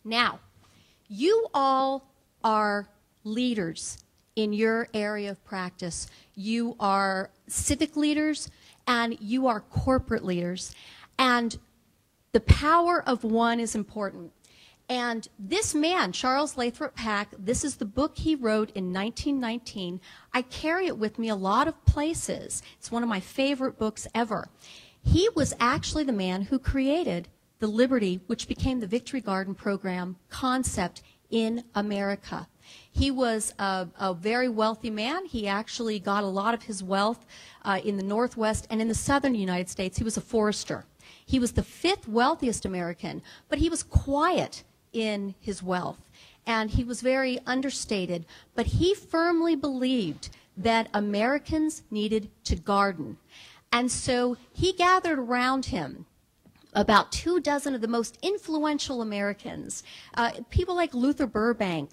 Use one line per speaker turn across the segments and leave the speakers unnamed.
Now, you all are leaders in your area of practice. You are civic leaders and you are corporate leaders. And the power of one is important. And this man, Charles Lathrop Pack, this is the book he wrote in 1919. I carry it with me a lot of places. It's one of my favorite books ever. He was actually the man who created the Liberty, which became the Victory Garden program concept in America. He was a very wealthy man. He actually got a lot of his wealth in the Northwest and in the southern United States. He was a forester. He was the 5th wealthiest American, but he was quiet in his wealth, and he was very understated, but he firmly believed that Americans needed to garden. And so he gathered around him about 24 of the most influential Americans, people like Luther Burbank,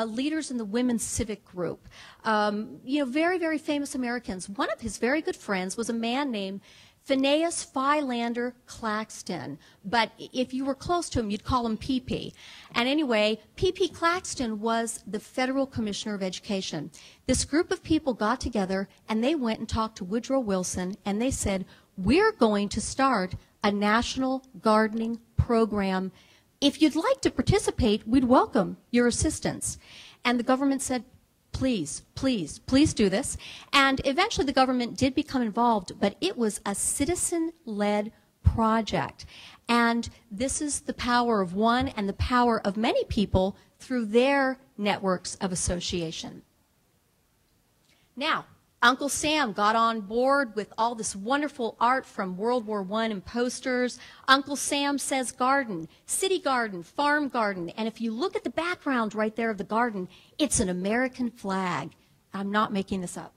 leaders in the women's civic group, very, very famous Americans. One of his very good friends was a man named Phineas Philander Claxton, but if you were close to him, you'd call him PP. And anyway, PP Claxton was the Federal Commissioner of Education. This group of people got together and they went and talked to Woodrow Wilson and they said, we're going to start a national gardening program. If you'd like to participate, we'd welcome your assistance. And the government said, please, please, please do this. And eventually the government did become involved, but it was a citizen-led project. And this is the power of one and the power of many people through their networks of association. Now, Uncle Sam got on board with all this wonderful art from World War I and posters. Uncle Sam says garden, city garden, farm garden. And if you look at the background right there of the garden, it's an American flag. I'm not making this up.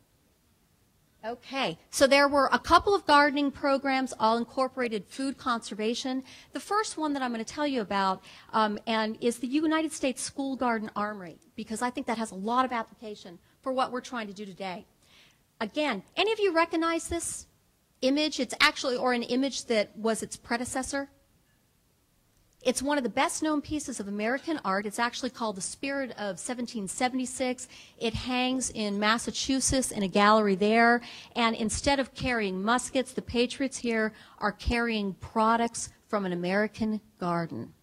Okay, so there were a couple of gardening programs, all incorporated food conservation. The first one that I'm going to tell you about and is the United States School Garden Armory, because I think that has a lot of application for what we're trying to do today. Again, any of you recognize this image? It's actually, or an image that was its predecessor. It's one of the best known pieces of American art. It's actually called The Spirit of 1776. It hangs in Massachusetts in a gallery there. And instead of carrying muskets, the patriots here are carrying products from an American garden.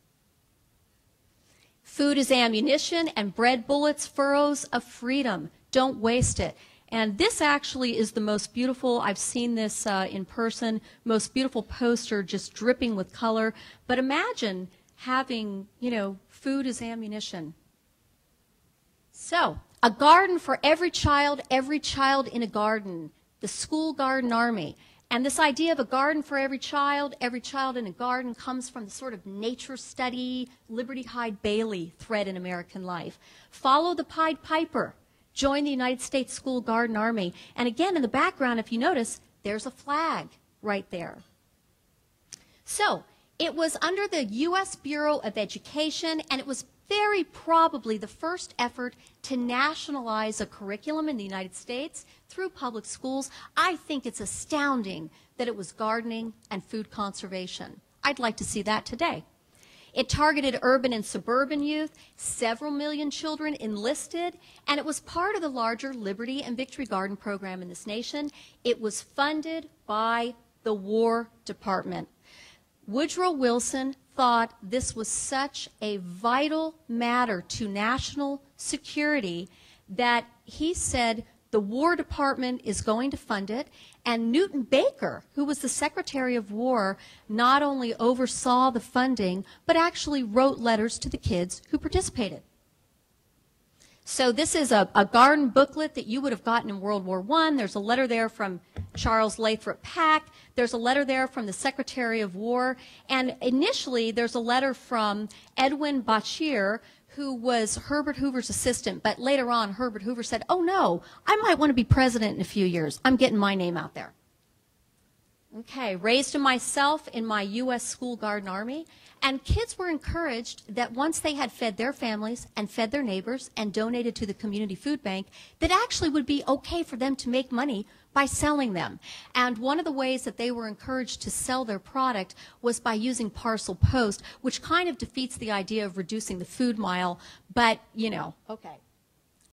Food is ammunition and bread bullets, furrows of freedom. Don't waste it. And this actually is the most beautiful, I've seen this in person, most beautiful poster just dripping with color. But imagine having, food as ammunition. So, a garden for every child in a garden, the School Garden Army. And this idea of a garden for every child in a garden comes from the sort of nature study, Liberty Hyde Bailey thread in American life. Follow the Pied Piper. Join the United States School Garden Army. And again, in the background, if you notice, there's a flag right there. So, it was under the U.S. Bureau of Education, and it was very probably the first effort to nationalize a curriculum in the United States through public schools. I think it's astounding that it was gardening and food conservation. I'd like to see that today. It targeted urban and suburban youth, several million children enlisted, and it was part of the larger Liberty and Victory Garden program in this nation. It was funded by the War Department. Woodrow Wilson thought this was such a vital matter to national security that he said the War Department is going to fund it, and Newton Baker, who was the Secretary of War, not only oversaw the funding, but actually wrote letters to the kids who participated. So this is a garden booklet that you would have gotten in World War I. There's a letter there from Charles Lathrop Pack. There's a letter there from the Secretary of War. And initially, there's a letter from Edwin Bachir, who was Herbert Hoover's assistant, but later on Herbert Hoover said, oh no, I might want to be president in a few years. I'm getting my name out there. Okay, raised myself in my U.S. School Garden Army, and kids were encouraged that once they had fed their families and fed their neighbors and donated to the community food bank, that actually would be okay for them to make money by selling them. And one of the ways that they were encouraged to sell their product was by using parcel post, which kind of defeats the idea of reducing the food mile, but, you know, okay.